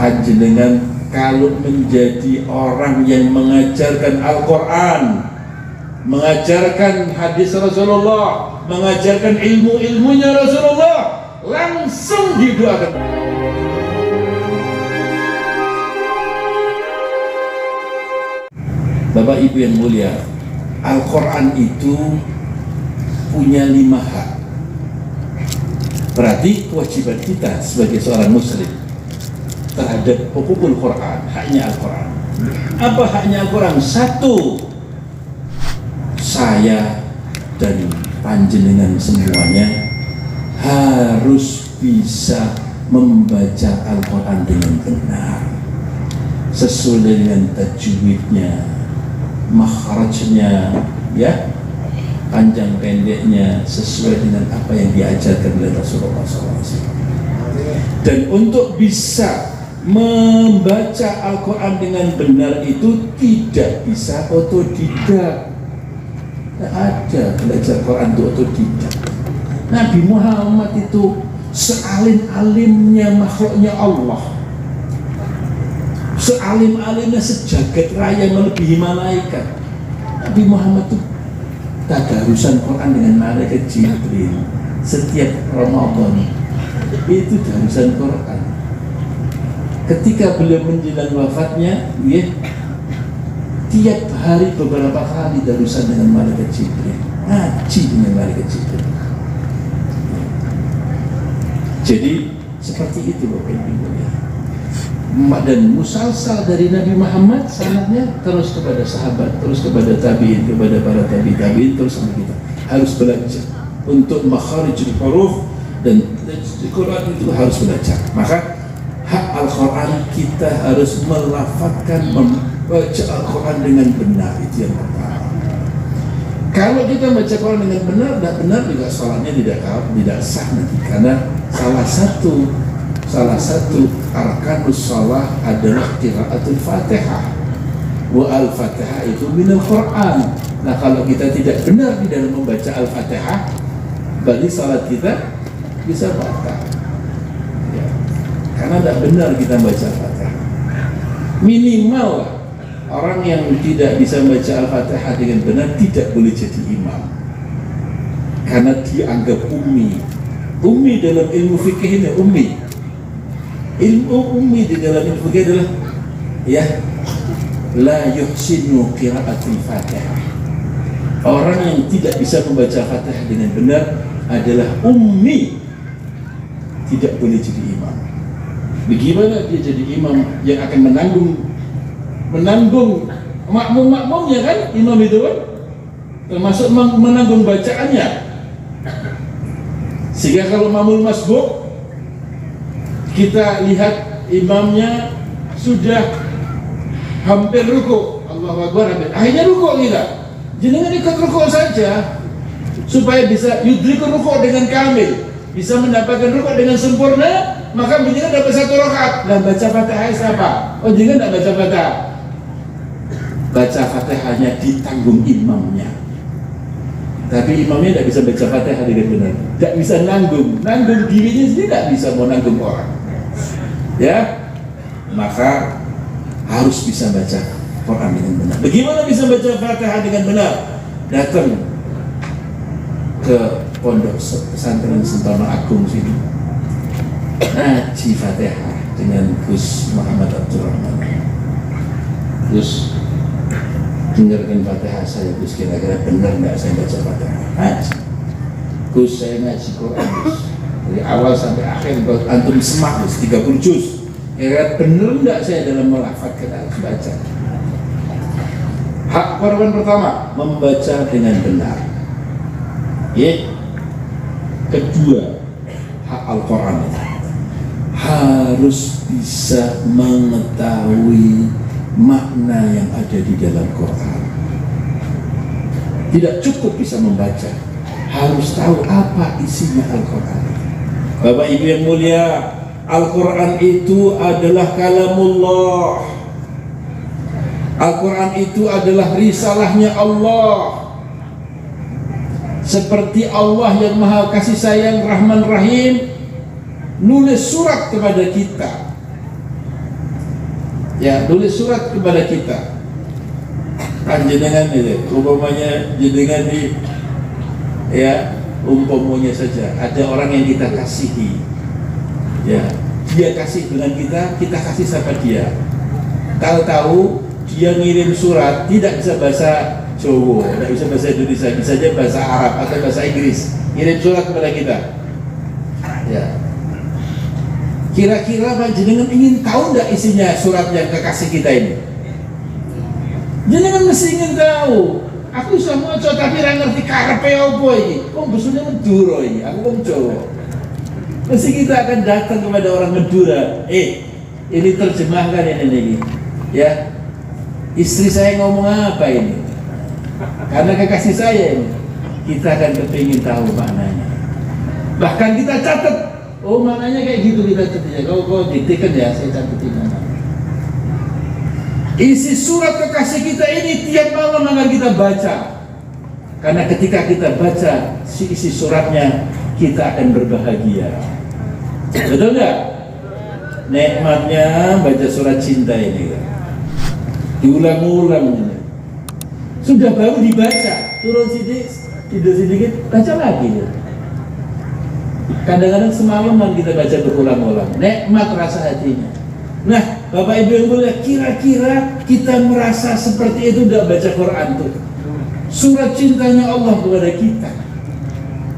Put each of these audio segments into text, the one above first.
panjenengan kalau menjadi orang yang mengajarkan Al-Quran, mengajarkan hadis Rasulullah, mengajarkan ilmu-ilmunya Rasulullah, langsung didoakan. Bapak Ibu yang mulia, Al-Quran itu punya 5 hak. Berarti kewajiban kita sebagai seorang muslim terhadap hukukul Quran, haknya Al-Quran. Apa haknya Al-Quran? 1, saya dan panjenengan semuanya harus bisa membaca Al-Quran dengan benar, sesuai dengan tajwidnya, makhrajnya, ya, panjang pendeknya, sesuai dengan apa yang diajarkan oleh Rasulullah SAW. Dan untuk bisa membaca Al-Quran dengan benar itu tidak bisa otodidak. Tidak ada belajar Quran itu otodidak. Nabi Muhammad itu sealim-alimnya makhluknya Allah, sealim-alimnya sejagat raya melebihi malaikat. Nabi Muhammad itu tadarusan Quran dengan malaikat Jibril setiap Ramadan. Itu darusan Quran. Ketika beliau menjelang wafatnya, ya, tiap hari beberapa kali darusan dengan malaikat Jibril, ngaji dengan malaikat Jibril. Jadi seperti itu Bapak Ibu ya. Dan musalsal dari Nabi Muhammad sanadnya terus kepada sahabat, terus kepada tabi'in, kepada para tabi'in, terus sampai kita harus belajar untuk makharijul huruf, dan Al-Quran itu harus belajar. Maka hak Al-Quran kita harus melafadzkan, membaca Al-Quran dengan benar, itu yang pertama. Kalau kita baca Quran dengan benar, tidak benar juga sholatnya tidak sah nanti, karena salah satu arkanus shalah adalah qiraatul Fatihah. Wa al-Fatihah itu minal Quran. Nah, kalau kita tidak benar di dalam membaca Al-Fatihah, berarti salat kita bisa batal. Ya. Karena tidak benar kita baca Al-Fatihah. Minimal orang yang tidak bisa membaca Al-Fatihah dengan benar tidak boleh jadi imam, karena dianggap ummi. Ummi dalam ilmu fikih ini ummi. Ilmu ummi di dalam ilmu fikih adalah, ya, la yuhsinu qiraatul Fatihah. Orang yang tidak bisa membaca Fatihah dengan benar adalah ummi, tidak boleh jadi imam. Bagaimana dia jadi imam yang akan menanggung makmum-makmumnya, kan? Imam itu kan termasuk menanggung bacaannya. Sehingga kalau makmum masbuk, kita lihat imamnya sudah hampir ruku, Allahu Akbar, akhirnya ruku kita, jangan ikut ruku saja, supaya bisa yudrikul ruku dengan kamil, bisa mendapatkan ruku dengan sempurna, maka jangan dapat 1 rakaat. Dan baca Fatihah siapa? Oh, jangan tidak baca Fatihah. Baca Fatihahnya ditanggung imamnya. Tapi imamnya tidak bisa baca Fatihah dengan benar, tidak bisa nanggung dirinya sendiri, tidak bisa mau nanggung orang. Ya, maka harus bisa baca Quran dengan benar. Bagaimana bisa baca Fatihah dengan benar? Datang ke pondok pesantren Sentono Agung sini, ngaji Fatihah dengan Gus Muhammad Abdul Rahman. Gus, dengarkan Fatihah saya, Gus, kira-kira benar nggak saya baca Fatihah? Ngaji. Gus, saya ngaji Quran, Gus, dari awal sampai akhir, antum semak, Gus, 30 juz. Kira-kira benar nggak saya dalam melafadzkan harus baca? Hak korban pertama, membaca dengan benar. Ya. Kedua, hak Al-Quran harus bisa mengetahui makna yang ada di dalam Quran. Tidak cukup bisa membaca, harus tahu apa isinya Al-Quran. Bapak Ibu yang mulia, Al-Quran itu adalah kalamullah. Al-Quran itu adalah risalahnya Allah. Seperti Allah yang Maha Kasih Sayang, Rahman Rahim, nulis surat kepada kita, ya tulis surat kepada kita. Panjenengan itu, umpamanya jenengan di, ya umpamanya saja ada orang yang kita kasihi, ya dia kasih dengan kita, kita kasih sama dia. Tahu-tahu dia ngirim surat tidak bisa bahasa Jawa, tidak bisa bahasa Indonesia, bisa saja bahasa Arab atau bahasa Inggris. Ngirim surat kepada kita. Ya. Kira-kira panjenengan ingin tahu tidak isinya surat yang kekasih kita ini? Jenengan mesti ingin tahu. Aku bisa maca tapi ra ngerti karepe apa iki. Wong basane Madura iki, aku wong Jawa. Mesti kita akan datang kepada orang Madura. Ini terjemahkan ini. Ya. Istri saya ngomong apa ini? Karena kekasih saya ini. Kita akan kepingin tahu maknanya. Bahkan kita catat. Oh maknanya kayak gitu kita catat ya. Kau ditekan ya, saya catetin mana. Isi surat kekasih kita ini tiap malam akan kita baca. Karena ketika kita baca isi suratnya, kita akan berbahagia. Betul nggak? Nikmatnya baca surat cinta ini. Diulang-ulang. Sudah baru dibaca, turun sedikit, baca lagi. Kadang-kadang semalaman kita baca berulang-ulang. Nikmat rasa hatinya. Nah, Bapak Ibu yang mulia, kira-kira kita merasa seperti itu udah baca Quran tuh. Surat cintanya Allah kepada kita.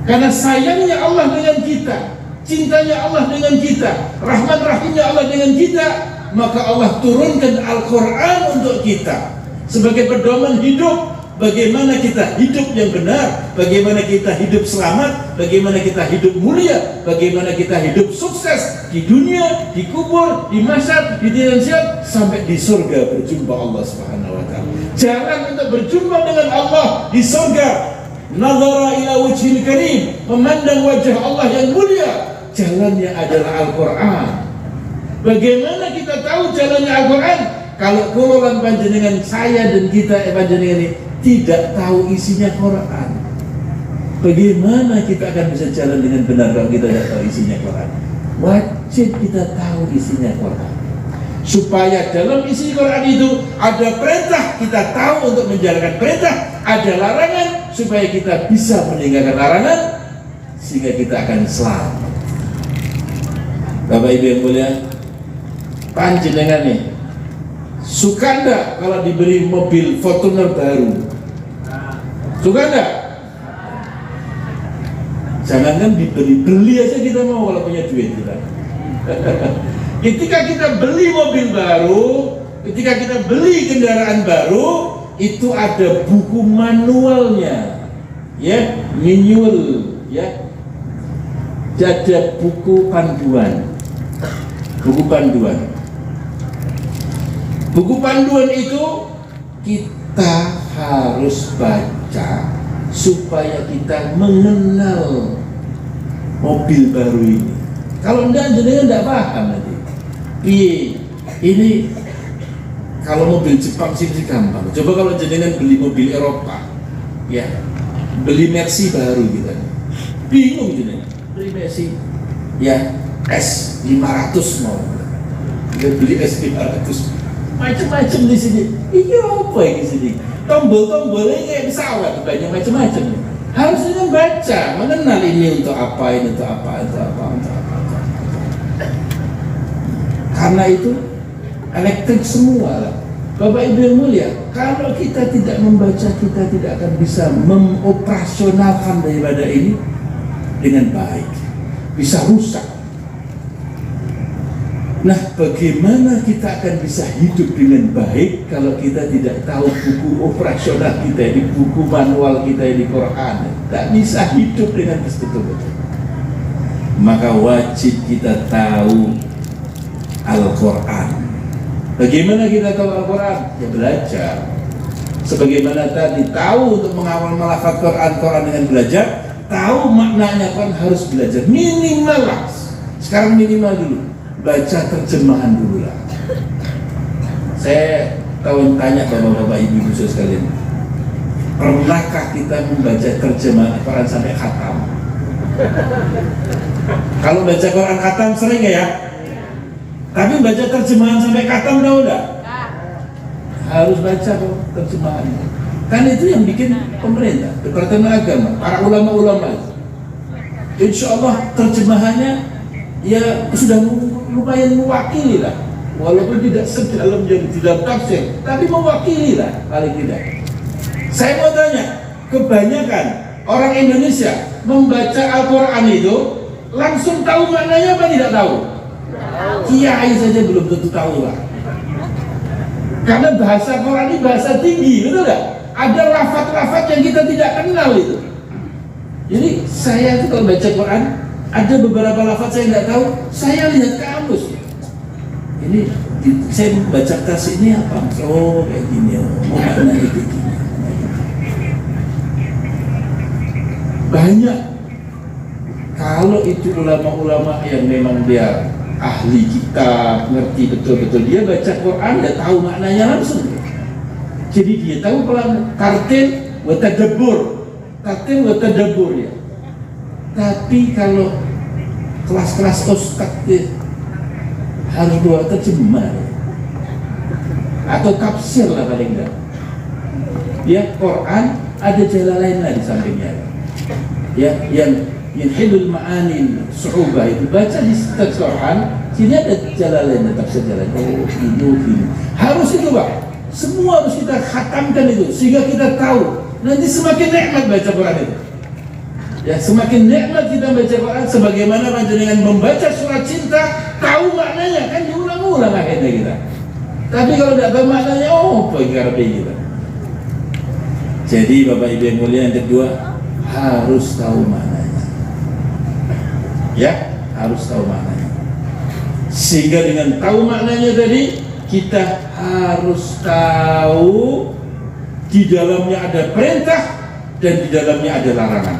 Karena sayangnya Allah dengan kita, cintanya Allah dengan kita, rahman rahimnya Allah dengan kita, maka Allah turunkan Al-Quran untuk kita sebagai pedoman hidup. Bagaimana kita hidup yang benar, bagaimana kita hidup selamat, bagaimana kita hidup mulia, bagaimana kita hidup sukses di dunia, di kubur, di mahsyar, di dinasiat, sampai di surga berjumpa Allah Subhanahu wa taala. Jalan untuk berjumpa dengan Allah di surga, nazara ila wajhil karim, memandang wajah Allah yang mulia, jalannya adalah Al-Quran. Bagaimana kita tahu jalannya Al-Quran? Kalau kululan panjenengan saya dan kita panjenengan ini tidak tahu isinya Quran, bagaimana kita akan bisa jalan dengan benar kalau kita tidak tahu isinya Quran? Wajib kita tahu isinya Quran, supaya dalam isi Quran itu ada perintah, kita tahu untuk menjalankan perintah, ada larangan supaya kita bisa meninggalkan larangan, sehingga kita akan selamat. Bapak Ibu yang mulia, panjenengan nih suka enggak kalau diberi mobil Fortuner baru? Suka enggak? Jangankan diberi, beli aja kita mau kalau punya duit kita. Ketika kita beli mobil baru, ketika kita beli kendaraan baru, itu ada buku manualnya, ya, manual, ya, ada buku panduan, buku panduan. Buku panduan itu kita harus baca supaya kita mengenal mobil baru ini. Kalau enggak, jenengan enggak paham nanti. Ini kalau mobil Jepang sih gampang. Coba kalau jenengan beli mobil Eropa, ya, beli Mercy baru gitu, bingung jenengan. Beli Mercy, ya, S500 mau, beli S500. Macam-macam di sini. Ini apa yang di sini? Tombol-tombolnya kayak pesawat, banyak macam-macam. Harus dengan baca, mengenal ini untuk apa, ini untuk apa, untuk apa, untuk apa. Karena itu elektrik semua lah. Bapak Ibu yang mulia, kalau kita tidak membaca, kita tidak akan bisa mengoperasionalkan daripada ini dengan baik. Bisa rusak. Nah, bagaimana kita akan bisa hidup dengan baik kalau kita tidak tahu buku operasional kita, di buku manual kita di Quran? Tak bisa hidup dengan betul-betul. Maka wajib kita tahu Al-Quran. Bagaimana kita tahu Al-Quran? Ya belajar. Sebagaimana tadi tahu untuk menghafal melafaz Quran dengan belajar, tahu maknanya Quran harus belajar. Minimal lah. Sekarang minimal dulu. Baca terjemahan dulu lah. Saya tahu tanya bapak-bapak ibu-ibu sekalian, pernahkah kita membaca terjemahan Quran sampai khatam? Kalau baca Quran khatam sering ya? Tapi baca terjemahan sampai khatam tahu enggak? harus baca kok terjemahannya. Kan itu yang bikin pemerintah, Departemen Agama, para ulama-ulama. Insya Allah terjemahannya ya sudah lumayan mewakili lah, walaupun tidak sedalam yang tidak tafsir, tapi mewakili lah paling tidak. Saya mau tanya, kebanyakan orang Indonesia membaca Al-Quran itu langsung tahu maknanya apa tidak tahu? Kiai saja belum tentu tahu lah. Karena bahasa Quran ini bahasa tinggi, betul nggak? Ada lafaz-lafaz yang kita tidak kenal itu. Jadi saya itu kalau baca Quran, ada beberapa lafaz saya nggak tahu, saya lihat kamus. Ini saya baca tas ini apa? Oh kayak gini, oh maknanya itu gini. Banyak. Kalau itu ulama-ulama yang memang dia ahli kitab, ngerti betul-betul, dia baca Quran, dia tahu maknanya langsung. Jadi dia tahu kalau tartil wa tadabbur ya. Tapi kalau kelas-kelas ustaz harus buat terjemah atau tafsir lah paling enggak. Ya Quran ada jalan lain lah di sampingnya. Ya yang Hidul Ma'ani Su'ubah itu baca di teks Quran, sini ada jalan lain, tafsir jalan. Oh ini harus itu Pak. Semua harus kita khatamkan itu sehingga kita tahu. Nanti semakin nikmat baca Quran itu. Ya semakin nikmat kita baca Quran, sebagaimana panjenengan membaca surat cinta, tahu maknanya kan diulang-ulang akhirnya kita. Tapi kalau tidak tahu maknanya, oh apa yang kita. Jadi Bapak Ibu yang mulia, yang kedua harus tahu maknanya. Ya harus tahu maknanya. Sehingga dengan tahu maknanya tadi, kita harus tahu di dalamnya ada perintah dan di dalamnya ada larangan.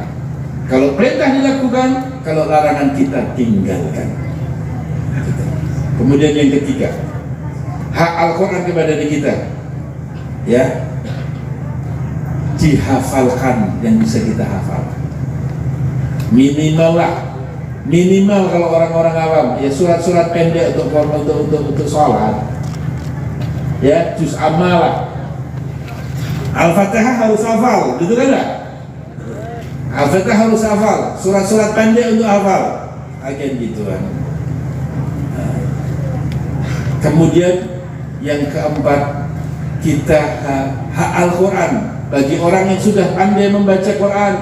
Kalau perintah dilakukan, kalau larangan kita tinggalkan. Kemudian yang ketiga, hak Al-Quran kepada diri kita, ya, dihafalkan yang bisa kita hafal. Minimal kalau orang-orang awam, ya surat-surat pendek untuk sholat, ya juz amalah. Al-Fatihah harus hafal, gitu kan enggak? Al-Fatihah harus hafal, surat-surat pendek untuk hafal, agen gituan. Kemudian yang keempat, kita hak Al-Quran bagi orang yang sudah pandai membaca Quran,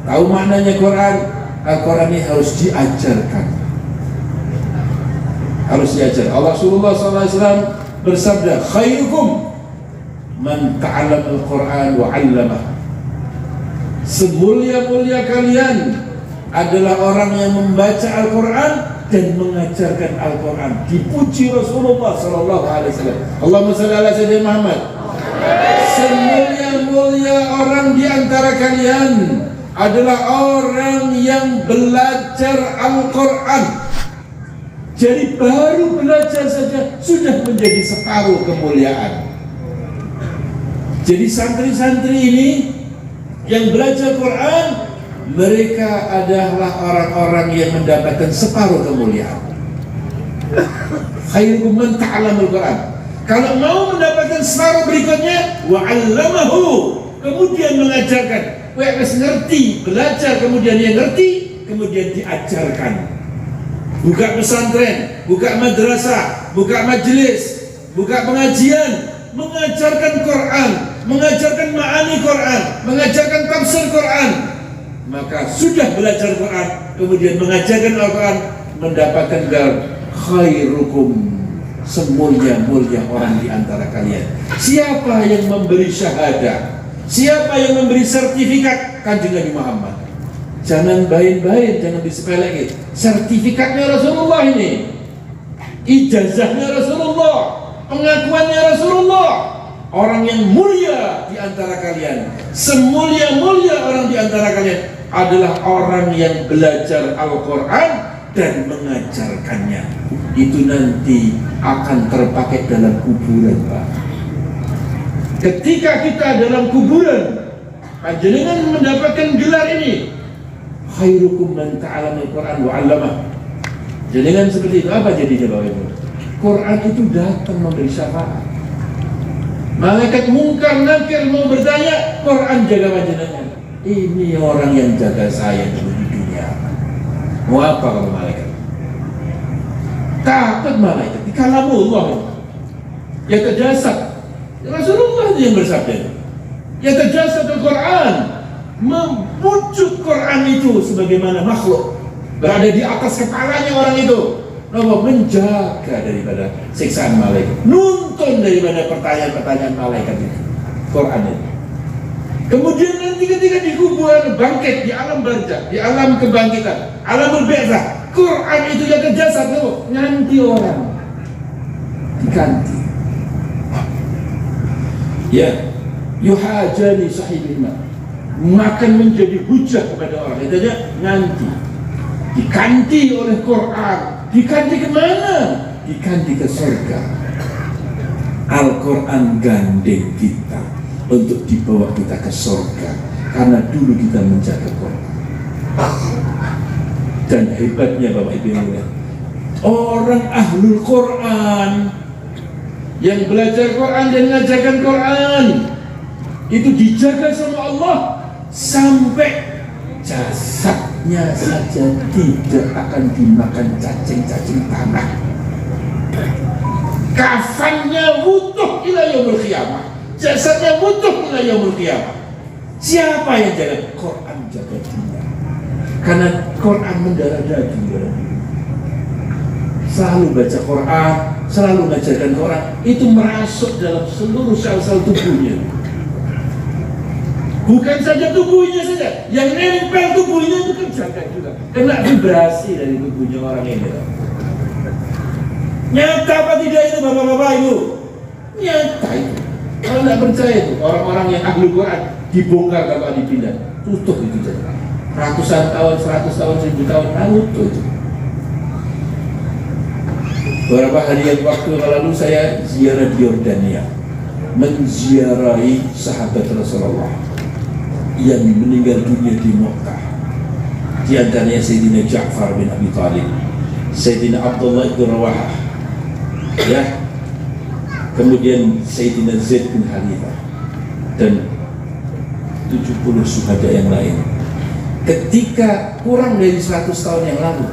tahu maknanya Quran. Al-Quran ini harus diajarkan, harus diajar. Allah Rasulullah SAW bersabda, khairukum man ta'allama al-Quran wa 'allamah. Semulia-mulia kalian adalah orang yang membaca Al-Quran dan mengajarkan Al-Quran. Dipuji Rasulullah SAW. Allahumma shalli ala sayyidina Muhammad. Semulia-mulia orang di antara kalian adalah orang yang belajar Al-Quran. Jadi baru belajar saja sudah menjadi separuh kemuliaan. Jadi santri-santri ini yang belajar Quran, mereka adalah orang-orang yang mendapatkan separuh kemuliaan. Khairukum man ta'allama al-Quran. Kalau mau mendapatkan separuh berikutnya, wa 'allamahu, kemudian mengajarkan. Wes ngerti, belajar, kemudian dia ngerti, kemudian diajarkan. Buka pesantren, buka madrasah, buka majelis, buka pengajian, mengajarkan Quran, mengajarkan ma'ani Quran, mengajarkan tafsir Quran. Maka sudah belajar Quran, kemudian mengajarkan Al-Quran, mendapatkan gelar khairukum, semulia-mulia orang di antara kalian. Siapa yang memberi syahadah? Siapa yang memberi sertifikat? Kanjeng Nabi Muhammad. Jangan bain-bain, jangan disepelekin. Sertifikatnya Rasulullah ini, ijazahnya Rasulullah, pengakuannya Rasulullah. Orang yang mulia di antara kalian, semulia-mulia orang di antara kalian adalah orang yang belajar Al-Quran dan mengajarkannya. Itu nanti akan terpakai dalam kuburan, Pak. Ketika kita dalam kuburan, panjenengan mendapatkan gelar ini, khairukum man ta'allama al-Quran wa 'allamah. Jenengan seperti itu, apa jadinya Bapak Ibu? Quran itu datang memberi syafaat. Malaikat mungkar nakir mau bertanya, Quran jaga panjenengan. Ini orang yang jaga saya dulu di dunia. Mau apa kalau malaikat? Takut malaikat. Kalamullah. Ya terjasad. Rasulullah yang bersabda. Ya terjasad Al-Quran. Memujuk Quran itu sebagaimana makhluk berada di atas kepalanya orang itu. Nama menjaga daripada siksaan malaikat, nuntun daripada pertanyaan-pertanyaan malaikat itu, Quran itu. Kemudian nanti ketika di kuburan bangkit, di alam barzakh, di alam kebangkitan, alamul ba'tsah, Quran itu yang jasad tuh, nanti orang diganti. Ya, yuhajani sahibihima, makan menjadi hujah kepada orang. Itu aja nanti diganti oleh Quran. Diganti kemana? Diganti ke surga. Al-Quran gandeng kita untuk dibawa kita ke surga, karena dulu kita menjaga Quran. Dan hebatnya Bapak Ibu, orang ahlul Quran yang belajar Quran dan mengajarkan Quran itu dijaga sama Allah sampai jasadnya saja tidak akan dimakan cacing-cacing tanah. Kafannya utuh ila yaumil qiyamah, jasadnya utuh ila yaumil qiyamah. Siapa yang jaga? Quran jaga dia. Karena Quran mendarah daging dalam diri. Selalu baca Quran, selalu mengajarkan Quran, itu merasuk dalam seluruh sel-sel tubuhnya. Bukan saja tubuhnya saja, yang nempel tubuhnya itu kan jaga juga. Kena vibrasi dari tubuhnya orang ini. Nyata apa tidak itu bapak-bapak itu? Nyata itu. Kalau tidak percaya itu, orang-orang yang ahli Quran dibongkar kalau dipindah, tutup itu saja. Ratusan tahun, 100 tahun, 1000 tahun, tutup itu. Beberapa hari yang waktu lalu saya ziarah di Yordania, menziarahi sahabat Rasulullah yang meninggal dunia di Mekah. Di antaranya Sayyidina Ja'far bin Abi Thalib, Sayyidina Abdullah bin Rawahah, ya, kemudian Sayyidina Zaid bin Harithah dan 70 syuhada yang lain. Ketika kurang dari 100 tahun yang lalu,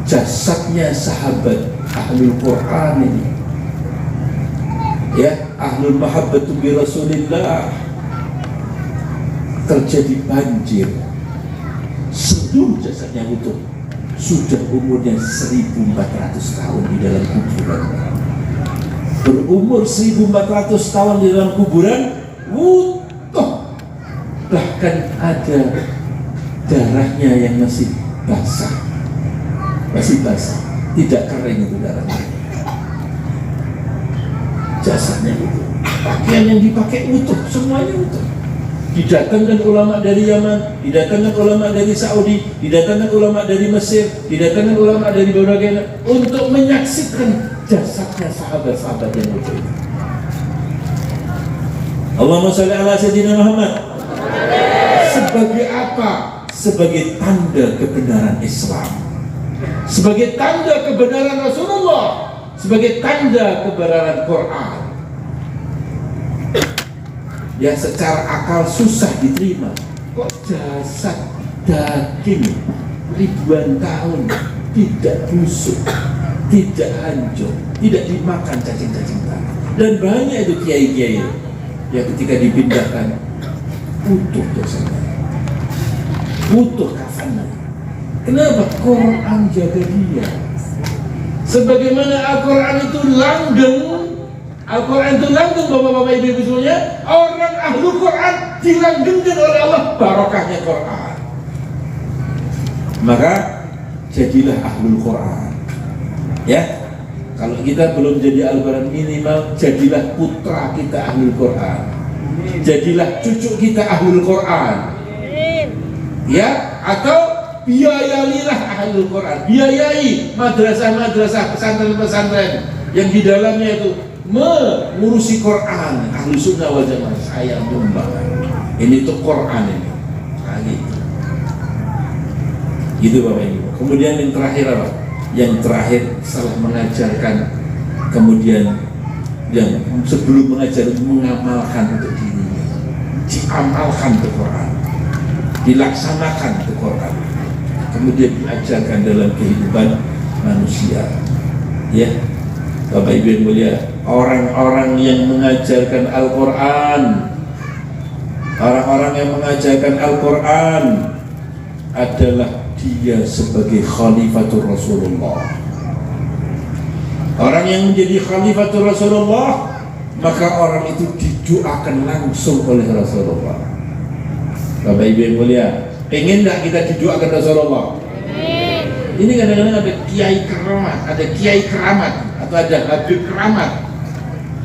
jasadnya sahabat ahlul Quran ini, ya, ahlul mahabbatu bi Rasulillah, terjadi banjir. Seluruh jasadnya utuh, sudah umurnya 1400 tahun di dalam kuburan. Berumur 1400 tahun di dalam kuburan, utuh. Bahkan ada darahnya yang masih basah, tidak kering itu darahnya. Jasadnya utuh, pakaian yang dipakai utuh, semuanya utuh. Didatangkan ulama dari Yaman, didatangkan ulama dari Saudi, didatangkan ulama dari Mesir, didatangkan ulama dari berbagai untuk menyaksikan jasadnya sahabat-sahabat yang utuh. Allahumma sholli ala sayyidina Muhammad. Sebagai apa? Sebagai tanda kebenaran Islam, sebagai tanda kebenaran Rasulullah, sebagai tanda kebenaran Quran. Ya, secara akal susah diterima. Kok jasad daging ribuan tahun tidak busuk, tidak hancur, tidak dimakan cacing-cacing tanah. Dan banyak itu kiai-kiai ya, ketika dipindahkan utuh jasadnya, utuh kafannya. Kenapa? Quran jaga dia. Sebagaimana Al-Quran itu langgeng, Al-Quran itu langgeng bapak-bapak ibu-ibu semuanya. Orang ahlu Quran dilanggengkan oleh Allah barokahnya Quran. Maka jadilah ahlul Quran. Ya, kalau kita belum jadi Al-Quran, minimal jadilah putra kita ahlul Quran. Jadilah cucu kita ahlul Quran. Ya, atau biayailah ahlul Quran. Biayai madrasah-madrasah, pesantren-pesantren yang di dalamnya itu mengurusi Quran. Ahlu sunnah wal jamaah saya nyumbang. Ini tuh Quran ini. Nah, gitu Bapak Ibu. Kemudian yang terakhir apa? Yang terakhir setelah mengajarkan, kemudian yang sebelum mengajar mengamalkan untuk dirinya, diamalkan Al-Quran, dilaksanakan Al-Quran, kemudian diajarkan dalam kehidupan manusia. Ya, Bapak Ibu yang mulia, orang-orang yang mengajarkan Al-Quran, orang-orang yang mengajarkan Al-Quran adalah dia sebagai khalifatul Rasulullah. Orang yang menjadi khalifatul Rasulullah, maka orang itu didoakan langsung oleh Rasulullah. Bapak Ibu yang mulia, pengen enggak kita didoakan Rasulullah? Ini kadang-kadang ada kiai keramat, ada kiai keramat, atau ada habib keramat.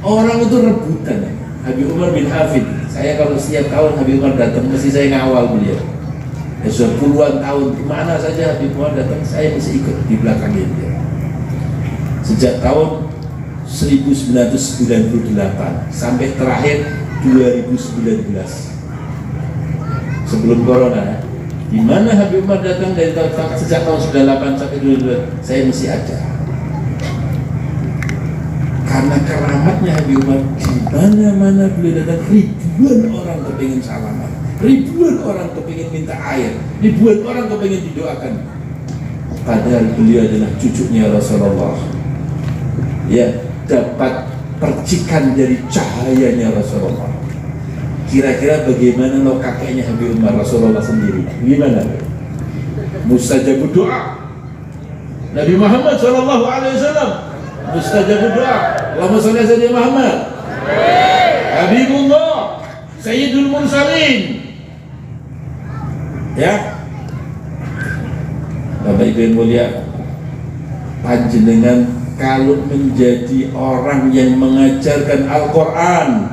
Orang itu rebutan. Habib Umar bin Hafid, saya kalau setiap tahun Habib Umar datang, mesti saya ngawal beliau. Ya sudah puluhan tahun, kemana saja Habib Umar datang, saya mesti ikut di belakangnya dia. Sejak tahun 1998 sampai terakhir 2019, sebelum corona, di mana Habib Umar datang dari sejak tahun 98 sampai 2012, saya mesti ada. Karena keramatnya Habib Umar, di mana-mana beliau datang, ribuan orang kepingin salaman, ribuan orang kepingin minta air, ribuan orang kepingin didoakan. Padahal beliau adalah cucunya Rasulullah. Ya, dapat percikan dari cahayanya Rasulullah. Kira-kira bagaimana lo kakeknya Habib Umar, Rasulullah sendiri? Gimana? Mustajabud doa. Nabi Muhammad SAW mustajabud doa. Allahumma shalli ala sayyidina Muhammad. Habibullah, Sayyidul Mursalin. Ya, Bapak Ibu yang mulia, panjenengan kalau menjadi orang yang mengajarkan Al-Quran,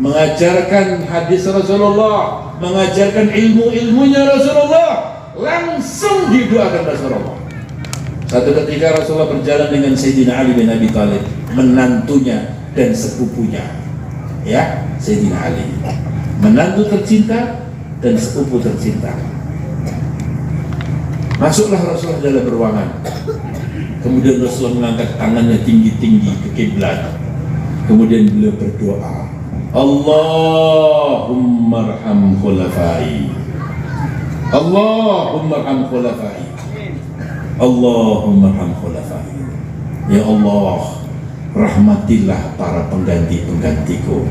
mengajarkan hadis Rasulullah, mengajarkan ilmu-ilmunya Rasulullah, langsung didoakan Rasulullah. Satu ketika Rasulullah berjalan dengan Sayyidina Ali bin Abi Thalib, menantunya dan sepupunya. Ya, Sayyidina Ali, menantu tercinta dan sepupu tercinta. Masuklah Rasulullah dalam ruangan. Kemudian Rasulullah mengangkat tangannya tinggi-tinggi ke kiblat. Kemudian beliau berdoa, Allahumma arham khulafai, Allahumma arham khulafai, Allahumma arham khulafai. Ya Allah, rahmatilah para pengganti-penggantiku.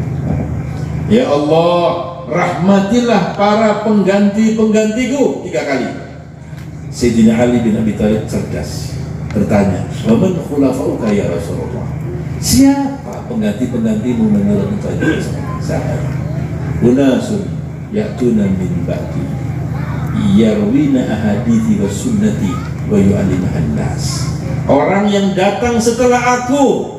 Ya Allah, rahmatilah para pengganti-penggantiku. 3 kali. Sayyidina Ali bin Abi Thalib cerdas bertanya, "Waman khulafauka ya Rasulullah?" Siapa pengganti-penggantimu menurut engkau? Saya. Unasun ya'tuna min ba'di yarwina ahadithi wa sunnati wa yu'allimahan nas. Orang yang datang setelah aku,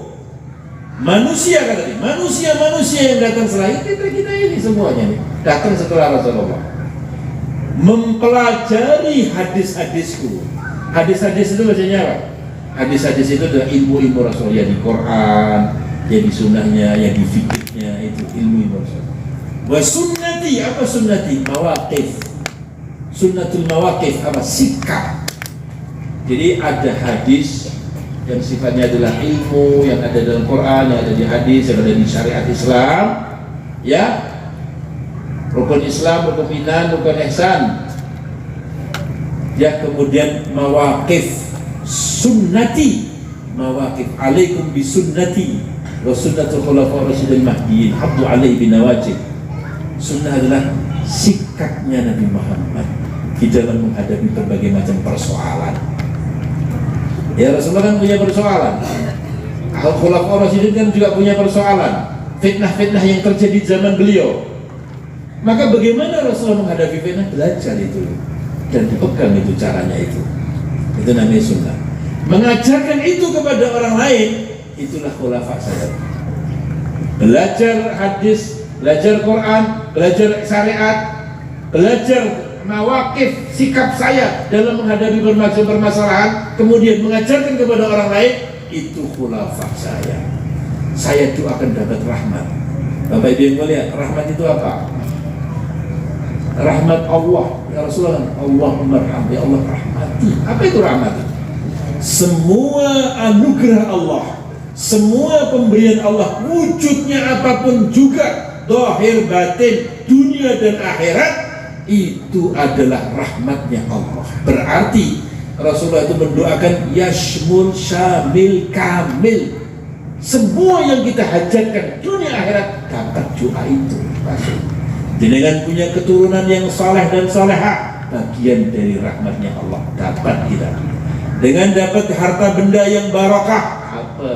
manusia kata dia, manusia yang datang setelah kita ini semuanya nih, datang setelah Rasulullah, mempelajari hadis-hadisku. Hadis-hadis itu maksudnya apa? Hadis-hadis itu adalah ilmu-ilmu Rasul, ya di Quran, ya di sunnahnya, ya di fikihnya, itu ilmu-ilmu Rasul. Wa sunnati, apa sunnati? Mawaqif. Sunnatul mawaqif, apa? Sikap. Jadi ada hadis yang sifatnya adalah ilmu yang ada dalam Quran, yang ada di hadis, yang ada di syariat Islam, ya, rukun Islam, rukun iman, rukun ihsan. Ya, kemudian mawaqif sunnati, mawaqif alaikum bi sunnati wa sunnatul khulafaur rasyidin mahdiyyin haddu alaihi bin nawajib. Sunnah adalah sikapnya Nabi Muhammad di dalam menghadapi berbagai macam persoalan. Ya, Rasulullah kan punya persoalan, Khulafaur Rasyidin kan juga punya persoalan, fitnah-fitnah yang terjadi zaman beliau. Maka bagaimana Rasulullah menghadapi fitnah? Belajar itu dan dipegang itu caranya itu namanya sunnah. Mengajarkan itu kepada orang lain, itulah khulafa saya. Belajar hadis, belajar Quran, belajar syariat, belajar mawaqif sikap saya dalam menghadapi berbagai permasalahan, kemudian mengajarkan kepada orang lain, itu khulafa saya. Saya doakan dapat rahmat. Bapak Ibu yang mulia, rahmat itu apa? Rahmat Allah. Ya Rasulullah, Allahumma arham, ya Allah rahmati. Apa itu rahmat? Semua anugerah Allah, Semua pemberian Allah, wujudnya apapun juga, zahir batin, dunia dan akhirat, itu adalah rahmatnya Allah. Berarti Rasulullah itu mendoakan yashmul syamil kamil. Semua yang kita hajatkan dunia akhirat dapat doa itu masuk. Dengan punya keturunan yang saleh dan salehah, bagian dari rahmatnya Allah dapat kita. Dengan dapat harta benda yang barakah, apa?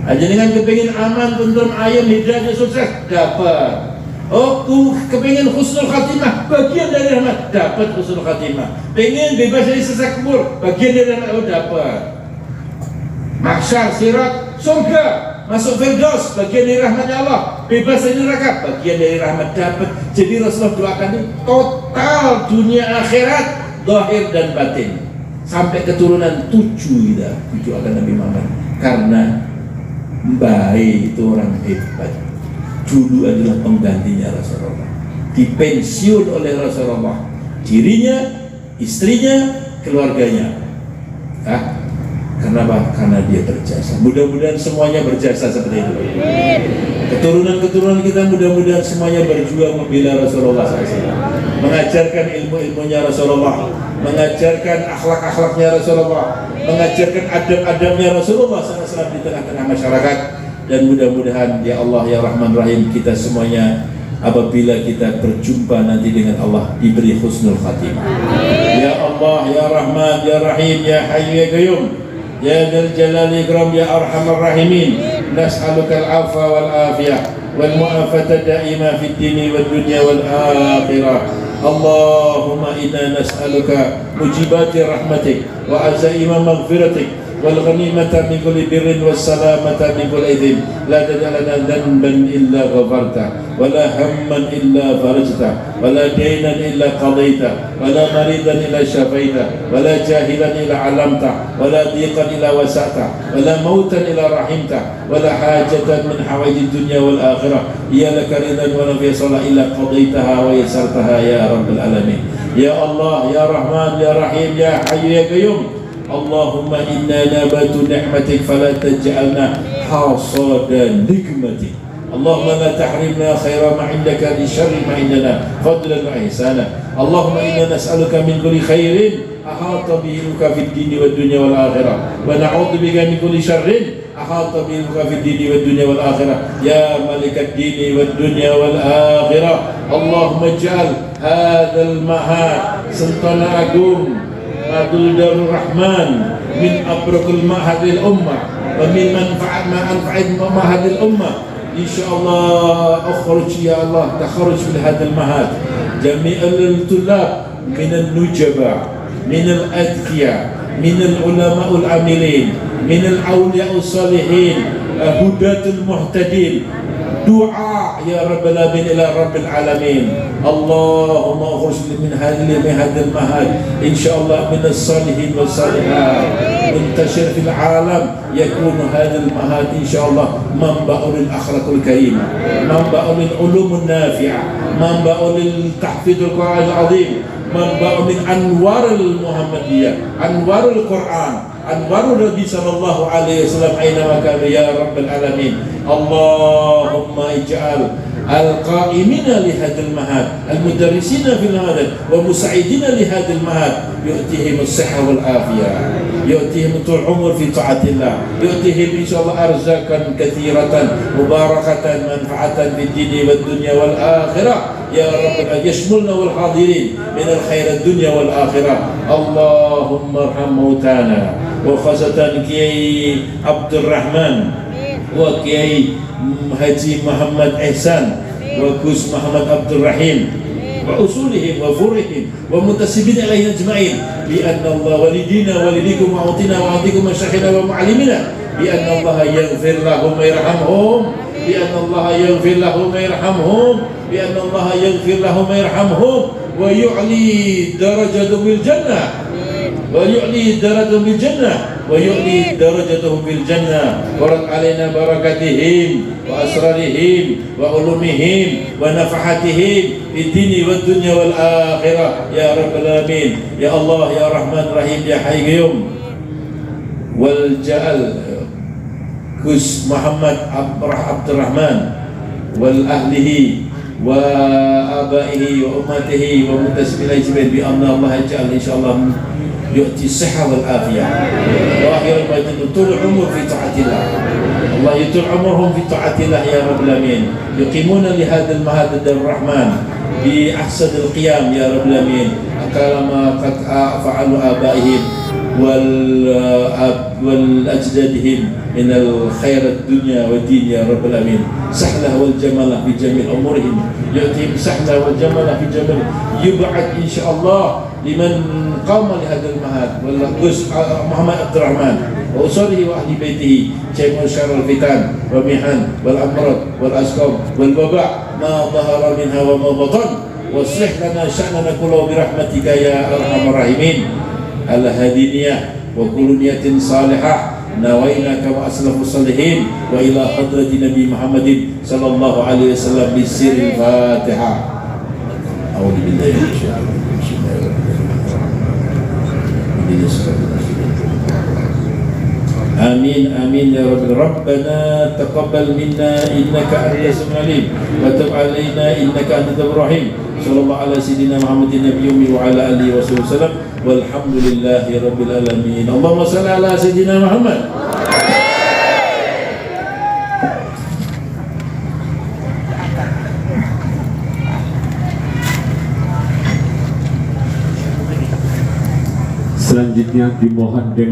Aja dengan kepingin aman, tentram, ayam, hidayah, sukses, dapat. Oh, kepingin husnul khatimah, bagian dari rahmat, dapat husnul khatimah. Pengen bebas dari siksa kubur, bagian dari rahmat, oh dapat. Mahsyar, sirat, surga, masuk firdaus, bagian dari rahmatnya Allah. Bebas dari neraka, bagian dari rahmat, dapat. Jadi Rasulullah doakan itu total dunia akhirat, zahir dan batin, sampai keturunan 7 kita doakan Nabi Muhammad. Karena baik itu orang hebat, dulu adalah penggantinya Rasulullah, dipensiun oleh Rasulullah, dirinya, istrinya, keluarganya. Kenapa? Karena dia berjasa. Mudah-mudahan semuanya berjasa seperti itu. Keturunan-keturunan kita mudah-mudahan semuanya berjuang membela Rasulullah SAW, mengajarkan ilmu-ilmunya Rasulullah, mengajarkan akhlak-akhlaknya Rasulullah, mengajarkan adab-adabnya Rasulullah SAW di tengah-tengah masyarakat. Dan mudah-mudahan ya Allah ya Rahman Rahim, kita semuanya apabila kita berjumpa nanti dengan Allah diberi husnul khatimah. Ya Allah ya Rahman ya Rahim ya Hayyu ya Qayyum ya Dzal Jalali Ikram ya Arhamar Rahimin, nas'aluka al-'afwa wal afiyah wal mu'afata da'ima fid dini wad dunya wal akhirah. Allahumma inna nas'aluka mujibati rahmatik wa azaima maghfiratik wal ghanimata min kulli birrin was salamata min kulli idhin, la taj'alna dhanban illa ghafarta wa la hamman illa farajta wa la daynan illa qadaita wa la maridan illa shafaita wa la jahilan illa 'allamta wa la dhiqan illa wasa'ta wa la mautan illa rahimta wa la hajatan min hawaijid dunya wal akhirah ya laka ridan wa la fi'sala illa qadaitaha wa yassartaha ya rabbal alamin. Ya Allah ya Rahman ya Rahim ya Hayyu ya Qayyum, Allahumma inna nabatu ni'matik fala taj'alna hasada nikmatik. Allahumma la tahrimna khaira ma indaka li syarri ma indana fadlan wa ihsana. Allahumma inna nas'aluka min kulli khairin ahata bihiluka fid dini wad dunya wal akhirah wa na'udzu bika min kulli syarrin ahata bihiluka fid dini wad dunya wal akhirah ya malikat dini wad dunya wal akhirah. Allahumma ij'al hadzal mahad sultana agung Abdul Darul Rahman min abrakul mahadil ummah wa min manfa'at ma'anfa'id mahadil ummah. Insyaallah akhruj ya Allah takharuj min hadal mahad jami'al tulab min al-nujaba min al-adqiya min al-ulama'ul amilin min al-awliya'us salihin hudatul muhtadin. Doa ya Rabbal Alamin ila Rabbil Alamin. Allahumma akhruj min hadhal mahad insyaallah min as-salihin was salihat muntashir fil alam yakunu hadhal mahad insyaallah manba'ul akhlaqul karimah, manba'ul ulumun nafi'ah, manba'ul tahfidul Qur'anil azim, manba'u min anwarul Muhammadiyah, anwarul Quran, anwarul Nabi sallallahu alaihi wasallam aina kana ya Rabbal Alamin. Allahumma ij'al al-qa'imina li hadzal mahad al-mudarrisina fil mahad wa musa'idina li hadzal mahad yu'tihim as-sihha wal afiyah, yu'tihim tul umur fi ta'atillah, yu'tihim insyaallah arzaqan katsiratan mubarakatan manfa'atan fid dini wad dunya wal akhirah ya Rabbal yashmulna wal hadirin min al-khair ad-dunya wal akhirah. Allahumma arham mautana wa khasatan Kiai Abdul Rahman wa Kiai Haji Muhammad Ihsan wa Gus Muhammad Abdul Rahim wa usulihim wa furihim wa mutasibin alaihi ajma'in bi anna Allah walidina walidikum wa utina wa atikum masyakhina wa mu'allimina bi anna Allah yaghfir lahum wa yarhamhum bi anna Allah yaghfir lahum wa yarhamhum bi anna Allah yaghfir lahum wa yarhamhum wa yu'li darajatuhum bil jannah wa yu'li darajatuhum bil jannah wa yu'li darajatuhum bil jannah wa rad alaina barakatihim wa asrarihim wa ulumihim wa nafahatihim fid dini wad dunya wal akhirah ya Rabbal Alamin. Ya Allah ya Rahman Rahim ya Hayy Qayyum wal ja'al Gus Muhammad Abdurrahman wal ahlihi wa abaihi wa ummatihi wa mutasmilai jibin bi anna Allah ja'al insyaallah yu'ti sihha wal afiyah wa akhirul batin tul umur fi ta'atillah. Allah yutul umurhum fi ta'atillah ya rabbal alamin, yuqimuna li hadzal mahad ar-rahman bi ahsanil qiyam ya rabbal alamin, kalama qad fa'alu abaihim wal ajdadihim min al khairat dunya wa din ya rabbal alamin. Sahlah wal jamalah fi jami' umurihim, yu'tihim sahlah wal jamalah fi jami' yub'ad insyaallah liman qama li hadzal mahad wal Gus Muhammad Abdurrahman wa usarihi wa ahli baitihi jami'u syarrul fitan wa mihan wal amrad wal asqam wal waba' ma dhahara minha wa ma batan waslih lana sya'nana kullahu bi rahmatika ya arhamar rahimin. Al hadiniyah wa kullu niyatin salihah nawaina kama aslafus salihin wa ila hadrati Nabi Muhammadin sallallahu alaihi wasallam bi sirril Fatihah. A'udzu billahi minasyaitonir rajim. Amin amin ya rabbal rabbana taqabbal minna innaka antas samiul alim wa tub alaina innaka antat tawwabur rahim. Sallallahu ala sayyidina Muhammadin nabiyyi wa ala alihi wasallam walhamdulillahi rabbil alamin. Allahumma shalli ala sayyidina Muhammad. Selanjutnya dimohon dengan